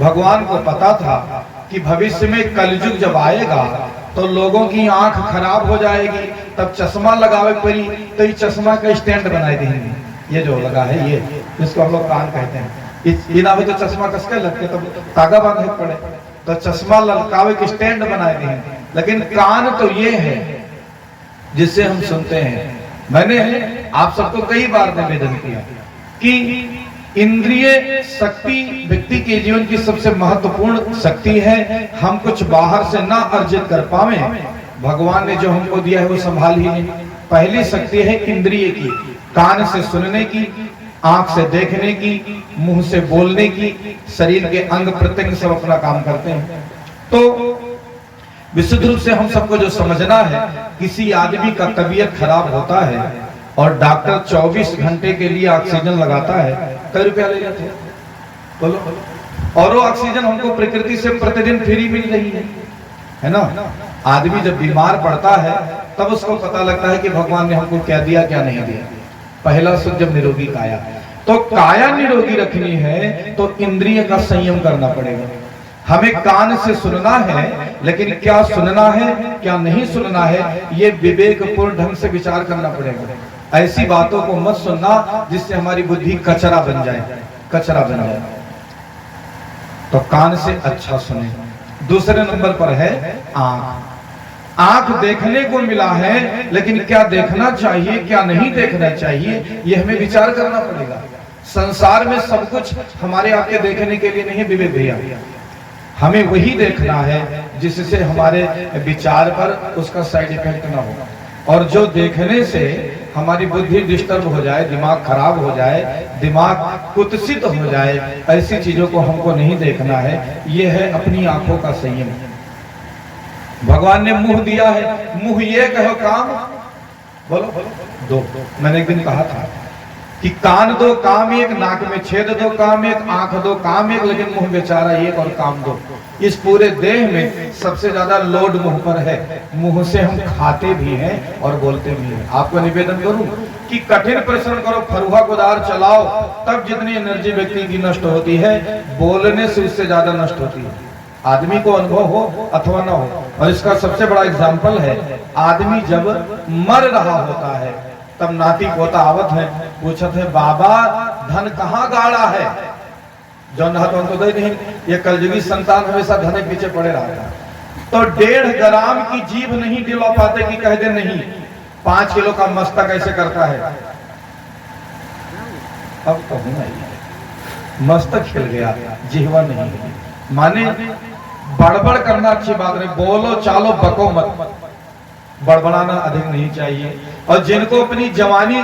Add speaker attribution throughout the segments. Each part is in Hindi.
Speaker 1: भगवान को पता था कि भविष्य में कलयुग जब आएगा तो लोगों की आंख खराब हो जाएगी, तब चश्मा लगावे पड़ी, तो ये चश्मा का स्टैंड बनाए देंगे। ये जो लगा है ये, जिसको हम लोग कान कहते हैं, इस ना हो तो चश्मा कसके लगते तो तागा बांधे पड़े, तो चश्मा लटकावे के स्टैंड बनाए देंगे। लेकिन कान तो ये है जिससे हम सुनते हैं। मैंने आप सबको कई बार निवेदन किया कि इंद्रिय शक्ति व्यक्ति के जीवन की सबसे महत्वपूर्ण शक्ति है। हम कुछ बाहर से ना अर्जित कर पावे, भगवान ने जो हमको दिया है वो संभाल ही नहीं। पहली शक्ति है इंद्रिय की, कान से सुनने की, आंख से देखने की, मुंह से बोलने की, शरीर के अंग प्रत्यंग सब अपना काम करते हैं। तो विशुद्ध रूप से हम सबको जो समझना है, किसी आदमी का तबीयत खराब होता है और डॉक्टर 24 घंटे के लिए ऑक्सीजन लगाता है, कई रुपया ले जाते हैं बोलो? और वो ऑक्सीजन हमको प्रकृति से प्रतिदिन फ्री मिल रही है ना। आदमी जब बीमार पड़ता है तब उसको पता लगता है कि भगवान ने हमको क्या दिया क्या नहीं दिया। पहला सुख जब निरोगी काया, तो काया निरोगी रखनी है तो इंद्रिय का संयम करना पड़ेगा। हमें कान से सुनना है, लेकिन क्या सुनना है क्या नहीं सुनना है, ये विवेकपूर्ण ढंग से विचार करना पड़ेगा। ऐसी बातों को मत सुनना जिससे हमारी बुद्धि कचरा बन जाए, कचरा बन जाए। तो कान से अच्छा सुने। दूसरे नंबर पर है आंख। आंख देखने को मिला है, लेकिन क्या देखना चाहिए क्या नहीं देखना चाहिए, ये हमें विचार करना पड़ेगा। संसार में सब कुछ हमारे आपके देखने के लिए नहीं विवेक भैया, हमें वही देखना है जिससे हमारे विचार पर उसका साइड इफेक्ट ना हो। और जो देखने से हमारी बुद्धि डिस्टर्ब हो जाए, दिमाग खराब हो जाए, दिमाग कुत्सित हो जाए, ऐसी चीजों को हमको नहीं देखना है। ये है अपनी आंखों का संयम। भगवान ने मुंह दिया है, मुंह ये कहो काम बोलो दो। मैंने एक दिन कहा था कि कान दो काम एक, नाक में छेद दो काम एक, आंख दो काम एक, लेकिन मुंह बेचारा एक और काम दो। इस पूरे देह में सबसे ज्यादा लोड मुंह पर है। मुंह से हम खाते भी हैं और बोलते भी हैं। आपको निवेदन करूं कि कठिन परिश्रम करो, फरुहा कुदार चलाओ, तब जितनी एनर्जी व्यक्ति की नष्ट होती है, बोलने से उससे ज्यादा नष्ट होती है। आदमी को अनुभव हो अथवा ना हो। और इसका सबसे बड़ा एग्जाम्पल है, आदमी जब मर रहा होता है तब नाती पोता आवत है, पूछत है बाबा धन कहाँ गाड़ा है, जो नहत तो दे नहीं। ये कलयुगी संतान हमेशा धन के पीछे पड़े रहा था। तो 1.5 ग्राम की जीभ नहीं दिला पाते कि कह दे नहीं 5 किलो का मस्तक ऐसे करता है। अब कहूँ मस्तक खिल गया, जिहवा नहीं। माने बड़बड़ करना अच्छी बात नहीं, बोलो चालो बको मत, बड़बड़ाना अधिक नहीं चाहिए। और जिनको अपनी जवानी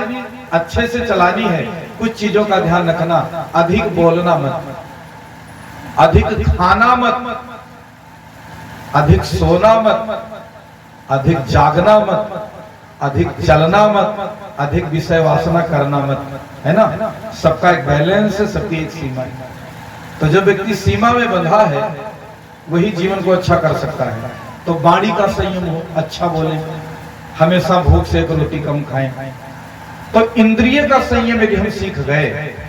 Speaker 1: अच्छे से चलानी है, कुछ चीजों का ध्यान रखना, अधिक बोलना मत, अधिक खाना मत, अधिक सोना मत, अधिक जागना मत, अधिक चलना मत, अधिक विषय वासना करना मत, है ना। सबका एक बैलेंस है, सबकी एक सीमा है। तो जब व्यक्ति सीमा में बंधा है वही जीवन को अच्छा कर सकता है। तो वाणी का संयम हो, अच्छा बोले, हमेशा भूख से एक रोटी कम खाएं। तो इंद्रिय का संयम यदि हम सीख गए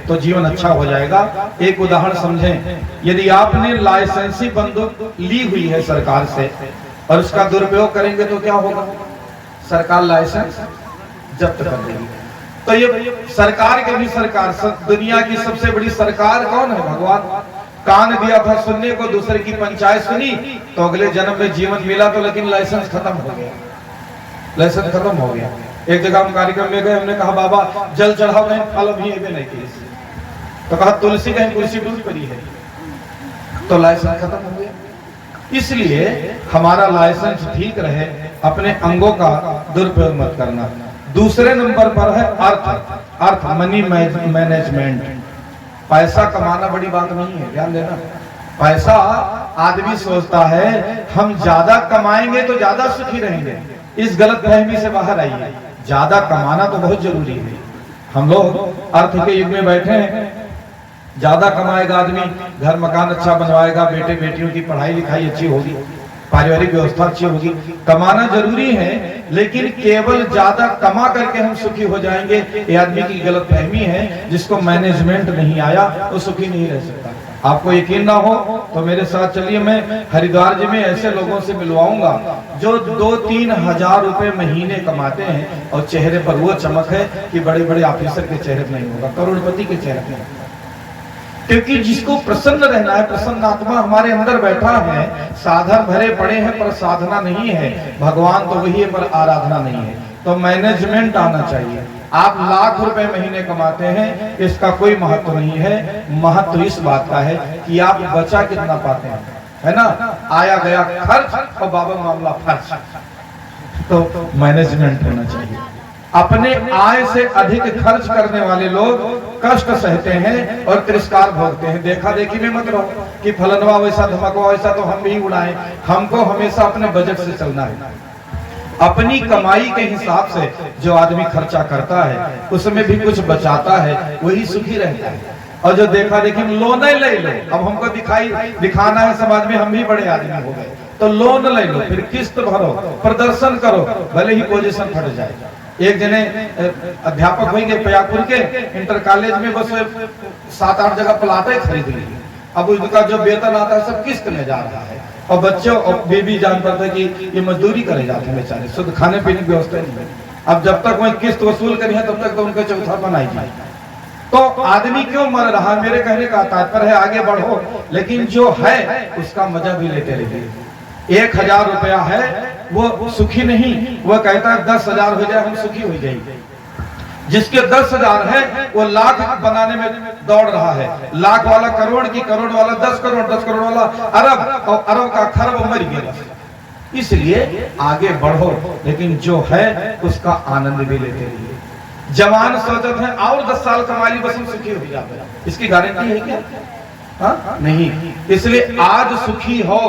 Speaker 1: तो जीवन अच्छा हो जाएगा। एक उदाहरण समझें, यदि आपने लाइसेंसी बंदूक ली हुई है सरकार से और उसका दुरुपयोग करेंगे तो क्या होगा, सरकार लाइसेंस जब्त कर देगी। तो ये सरकार के भी सरकार, दुनिया की सबसे बड़ी सरकार कौन है, भगवान। कान दिया था सुनने को, दूसरे की पंचायत सुनी तो अगले जन्म में जीवन मिला, तो लेकिन लाइसेंस खत्म हो गया, लाइसेंस खत्म हो गया। एक जगह हम कार्यक्रम में गए, हमने कहा बाबा जल चढ़ाओ, नहीं फल भी नहीं किए, तो कहा तुलसी कहीं कुर्सी डूब पड़ी है, तो लाइसेंस खत्म हो गया। इसलिए हमारा लाइसेंस ठीक रहे, अपने अंगों का दुरुपयोग मत करना। दूसरे नंबर पर है अर्थ। Earth money management. पैसा कमाना बड़ी बात नहीं है, ध्यान देना। पैसा आदमी सोचता है हम ज्यादा कमाएंगे तो ज्यादा सुखी रहेंगे, इस गलत फहमी से बाहर आइए। ज्यादा कमाना तो बहुत जरूरी है। हम लोग अर्थ के युग में बैठे हैं, ज्यादा कमाएगा आदमी, घर मकान अच्छा बनवाएगा, बेटे बेटियों की पढ़ाई लिखाई अच्छी होगी, पारिवारिक व्यवस्था अच्छी होगी। कमाना जरूरी है, लेकिन केवल ज्यादा कमा करके हम सुखी हो जाएंगे, ये आदमी की गलत फहमी है। जिसको मैनेजमेंट नहीं आया वो सुखी नहीं रह सकता। आपको यकीन ना हो तो मेरे साथ चलिए, मैं हरिद्वार जी में ऐसे लोगों से मिलवाऊंगा जो 2-3 हजार रुपए महीने कमाते हैं और चेहरे पर वो चमक है कि बड़े बड़े ऑफिसर के चेहरे पर नहीं होगा, करोड़पति के चेहरे पर। क्योंकि जिसको प्रसन्न रहना है, प्रसन्न आत्मा हमारे अंदर बैठा है। साधन भरे पड़े हैं पर साधना नहीं है, भगवान तो वही है पर आराधना नहीं है। तो मैनेजमेंट आना चाहिए। आप लाख रुपए महीने कमाते हैं, इसका कोई महत्व नहीं है। महत्व इस बात का है कि आप बचा कितना पाते हैं, है ना। आया गया खर्च और बाबा मामला खर्च। तो मैनेजमेंट होना चाहिए। अपने आय से अधिक खर्च करने वाले लोग कष्ट सहते हैं और तिरस्कार भोगते हैं। देखा देखी में मत रहो कि फलनवा वैसा धमकवा वैसा तो हम भी उड़ाएं। हमको हमेशा अपने बजट से चलना है। अपनी कमाई के हिसाब से जो आदमी खर्चा करता है उसमें भी कुछ बचाता है, वही सुखी रहता है। और जो देखा देखी लोन ले लो, अब हमको दिखाना है समाज में हम भी बड़े आदमी हो गए, तो लोन ले लो, फिर किस्त भरो, प्रदर्शन करो, भले ही पोजीशन फट जाए। एक जने अध्यापक हो गए पयापुर के, इंटर कॉलेज में बस 7-8 जगह प्लाटें खरीद ली। अब उसका जो वेतन आता है सब किस्त में जा रहा है और बच्चों और बेबी जान पड़ता है कि ये मजदूरी करे जाते हैं बेचारे, शुद्ध खाने पीने की व्यवस्था नहीं है। अब जब तक वह किस्त वसूल करी है तब तक तो उनका चौथापन आई जाए। तो आदमी क्यों मर रहा है? मेरे कहने का तात्पर्य है आगे बढ़ो, लेकिन जो है उसका मजा भी लेते रहिए। 1000 रुपया है वो सुखी नहीं, वह कहता है 10,000 हो जाए हम सुखी हो जाएंगे। जिसके 10,000 है वो लाख बनाने में दौड़ रहा है। लाख वाला करोड़ की, करोड़ वाला 10 करोड़, 10 करोड़ वाला अरब, और अरब का खरब मर गया। इसलिए आगे बढ़ो, लेकिन जो है उसका आनंद भी लेते रहिए। जवान सोचते हैं और 10 साल कमा ली बस हम सुखी हो जाते, इसकी गारंटी है क्या? हाँ नहीं। इसलिए आज सुखी हो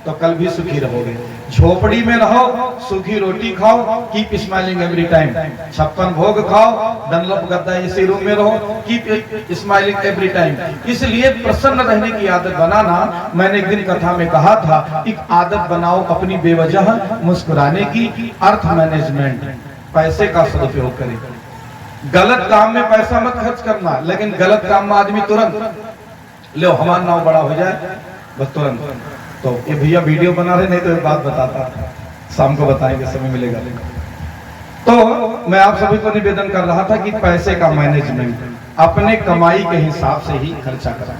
Speaker 1: तो कल भी सुखी रहोगे। झोपड़ी में रहो, सूखी रोटी खाओ, कीप स्माइलिंग एवरी टाइम। 56 भोग खाओ, डनलप गद्दा इसी रूम में रहो, कीप स्माइलिंग एवरी टाइम। इसलिए प्रसन्न रहने की आदत बनाना, मैंने एक दिन कथा में कहा था, एक आदत बनाओ अपनी बेवजह मुस्कुराने की। अर्थ मैनेजमेंट, पैसे का सदुपयोग करें। गलत काम में पैसा मत खर्च करना, लेकिन गलत काम में आदमी तुरंत लो हमारा नाम बड़ा हो जाए बस तुरंत। तो ये भैया वीडियो बना रहे, नहीं तो एक बात बताता, शाम को बताएंगे, समय मिलेगा। तो मैं आप सभी को निवेदन कर रहा था कि पैसे का मैनेजमेंट, अपने कमाई के हिसाब से ही खर्चा करना।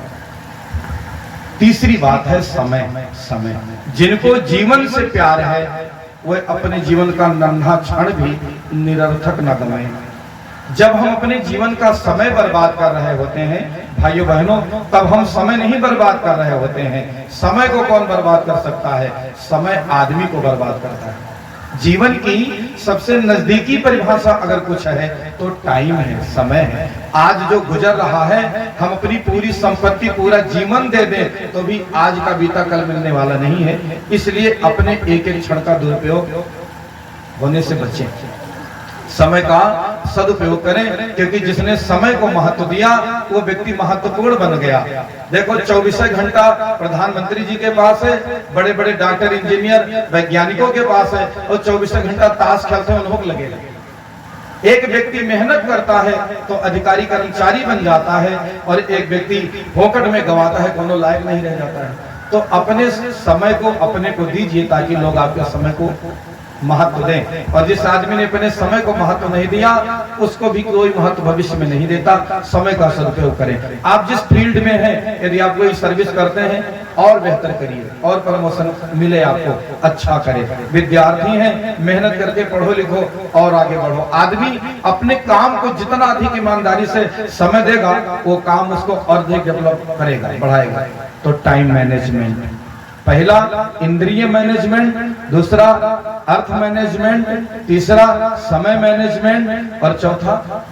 Speaker 1: तीसरी बात है समय। समय, जिनको जीवन से प्यार है वह अपने जीवन का नन्हा क्षण भी निरर्थक न गवाएं। जब हम अपने जीवन का समय बर्बाद कर रहे होते हैं भाइयों बहनों, तब हम समय नहीं बर्बाद कर रहे होते हैं। समय को कौन बर्बाद कर सकता है? समय आदमी को बर्बाद करता है। जीवन की सबसे नजदीकी परिभाषा अगर कुछ है तो टाइम है, समय है। आज जो गुजर रहा है, हम अपनी पूरी संपत्ति, पूरा जीवन दे दें तो भी आज का बीता कल मिलने वाला नहीं है। इसलिए अपने एक एक क्षण का दुरुपयोग होने से बचें, समय का सदुपयोग करें। क्योंकि जिसने समय को महत्व दिया वो व्यक्ति महत्वपूर्ण बन गया। देखो 24 घंटा प्रधानमंत्री जी के पास है, बड़े बड़े डॉक्टर, इंजीनियर, वैज्ञानिकों के पास है, और 24 घंटा ताश खेलते हैं उन्होंने लगे। एक व्यक्ति मेहनत करता है तो अधिकारी कर्मचारी बन जाता है, और एक व्यक्ति फोकट में गंवाता है, कोनो लायक नहीं रह जाता है। तो अपने समय को अपने को दीजिए ताकि लोग आपके समय को महत्व दें। और जिस आदमी ने अपने समय को महत्व नहीं दिया उसको भी कोई महत्व भविष्य में नहीं देता। समय का सदुपयोग करें। आप जिस फील्ड में हैं, यदि आप कोई सर्विस करते हैं और बेहतर करिए, और प्रमोशन मिले आपको, अच्छा करें। विद्यार्थी हैं, मेहनत करके पढ़ो लिखो और आगे बढ़ो। आदमी अपने काम को जितना अधिक ईमानदारी से समय देगा वो काम उसको और अधिक डेवलप करेगा, बढ़ाएगा। तो टाइम मैनेजमेंट, पहला इंद्रिय मैनेजमेंट, दूसरा अर्थ मैनेजमेंट, तीसरा समय मैनेजमेंट, और चौथा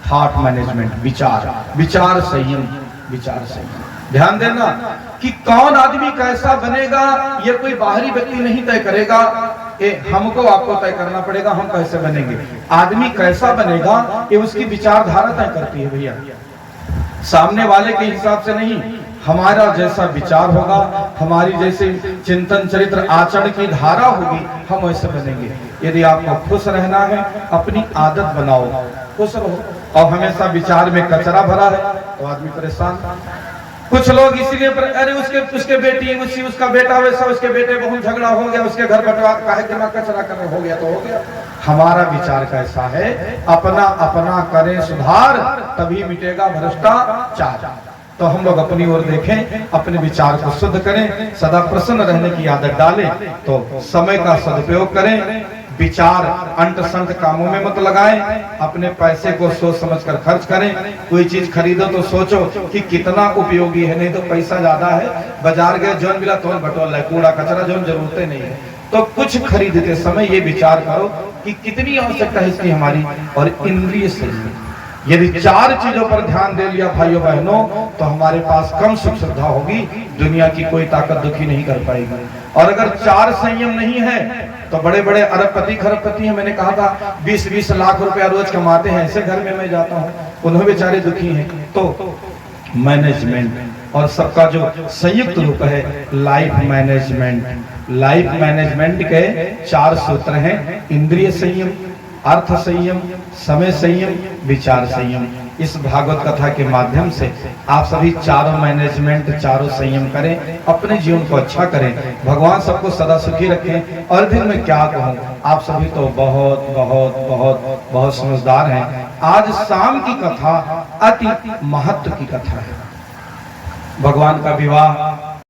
Speaker 1: थॉट मैनेजमेंट, विचार संयम। विचार संयम, ध्यान देना कि कौन आदमी कैसा बनेगा ये कोई बाहरी व्यक्ति नहीं तय करेगा, हमको आपको तय करना पड़ेगा हम कैसे बनेंगे। आदमी कैसा बनेगा ये उसकी विचारधारा तय करती है भैया, सामने वाले के हिसाब से नहीं। हमारा जैसा विचार होगा, हमारी जैसे चिंतन चरित्र आचरण की धारा होगी, हम वैसे बनेंगे। यदि आपको खुश रहना है अपनी आदत बनाओ, खुश रहो। और हमेशा विचार में कचरा भरा है तो आदमी परेशान। कुछ लोग इसीलिए अरे उसके बेटी उसका बेटा वैसा, उसके बेटे बहुत झगड़ा हो गया, उसके घर बंटवा काहे के ना कचरा कर हो गया तो हो गया। हमारा विचार कैसा है, अपना अपना करें सुधार, तभी मिटेगा भ्रष्टाचार। तो हम लोग अपनी ओर देखें, अपने विचार को शुद्ध करें, सदा प्रसन्न रहने की आदत डालें, तो समय का सदुपयोग करें, विचार अंट संट कामों में मत लगाएं, अपने पैसे को सोच समझकर खर्च करें। कोई चीज खरीदो तो सोचो कि कितना उपयोगी है, नहीं तो पैसा ज्यादा है, बाजार गए जोन मिला तो बटोल है, कूड़ा कचरा जोन जरूरत नहीं है। तो कुछ खरीदते समय ये विचार करो कि कितनी आवश्यकता है इसकी हमारी, और इंद्रिय सही। यदि चार चीजों पर ध्यान दे लिया भाइयों बहनों, तो हमारे पास कम सुख सुविधा होगी, दुनिया की कोई ताकत दुखी नहीं कर पाएगी। और अगर चार संयम नहीं है तो बड़े बड़े अरबपति खरबपति हैं, मैंने कहा था 20-20 लाख रुपया रोज कमाते हैं, ऐसे घर में मैं जाता हूँ, उन्हें बेचारे दुखी हैं। तो मैनेजमेंट और सबका जो संयुक्त रूप है लाइफ मैनेजमेंट। लाइफ मैनेजमेंट के 4 सूत्र हैं, इंद्रिय संयम, अर्थ संयम, समय संयम, विचार संयम। इस भागवत कथा के माध्यम से आप सभी चारों मैनेजमेंट, चारों संयम करें, अपने जीवन को अच्छा करें, भगवान सबको सदा सुखी रखें। और दिन में क्या कहूँ, आप सभी तो बहुत बहुत बहुत बहुत समझदार हैं। आज शाम की कथा अति महत्व की कथा है। भगवान का विवाह